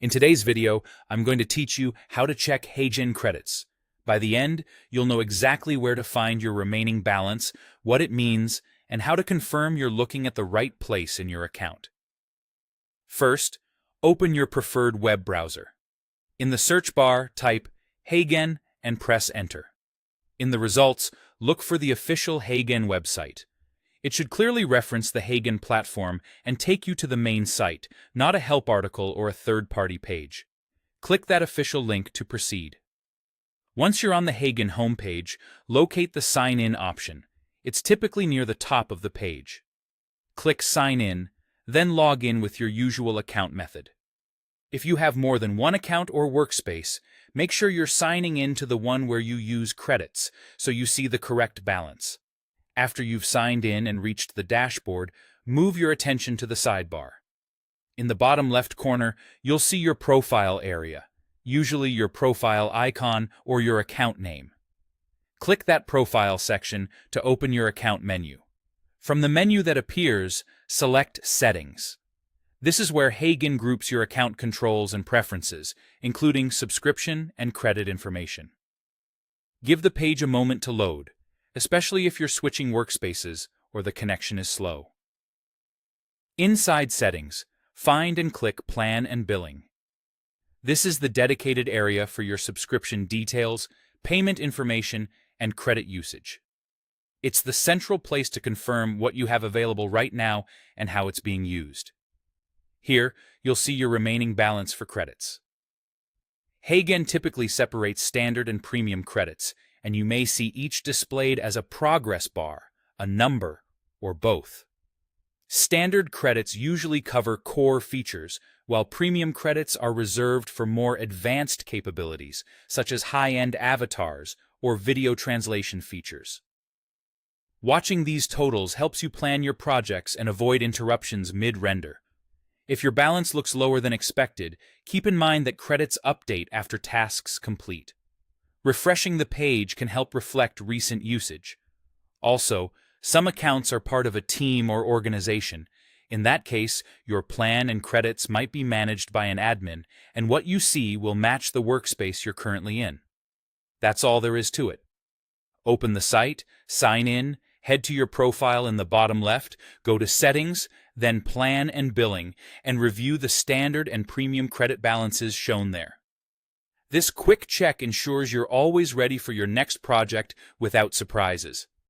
In today's video, I'm going to teach you how to check Heygen credits. By the end, you'll know exactly where to find your remaining balance, what it means, and how to confirm you're looking at the right place in your account. First, open your preferred web browser. In the search bar, type Heygen and press Enter. In the results, look for the official Heygen website. It should clearly reference the Heygen platform and take you to the main site, not a help article or a third-party page. Click that official link to proceed. Once you're on the Heygen homepage, locate the Sign In option. It's typically near the top of the page. Click Sign In, then log in with your usual account method. If you have more than one account or workspace, make sure you're signing in to the one where you use credits so you see the correct balance. After you've signed in and reached the dashboard, move your attention to the sidebar. In the bottom left corner, you'll see your profile area, usually your profile icon or your account name. Click that profile section to open your account menu. From the menu that appears, select Settings. This is where Heygen groups your account controls and preferences, including subscription and credit information. Give the page a moment to load, especially if you're switching workspaces or the connection is slow. Inside Settings, find and click Plan and Billing. This is the dedicated area for your subscription details, payment information, and credit usage. It's the central place to confirm what you have available right now and how it's being used. Here, you'll see your remaining balance for credits. Heygen typically separates standard and premium credits, and you may see each displayed as a progress bar, a number, or both. Standard credits usually cover core features, while premium credits are reserved for more advanced capabilities, such as high-end avatars or video translation features. Watching these totals helps you plan your projects and avoid interruptions mid-render. If your balance looks lower than expected, keep in mind that credits update after tasks complete. Refreshing the page can help reflect recent usage. Also, some accounts are part of a team or organization. In that case, your plan and credits might be managed by an admin, and what you see will match the workspace you're currently in. That's all there is to it. Open the site, sign in, head to your profile in the bottom left, go to Settings, then Plan and Billing, and review the standard and premium credit balances shown there. This quick check ensures you're always ready for your next project without surprises.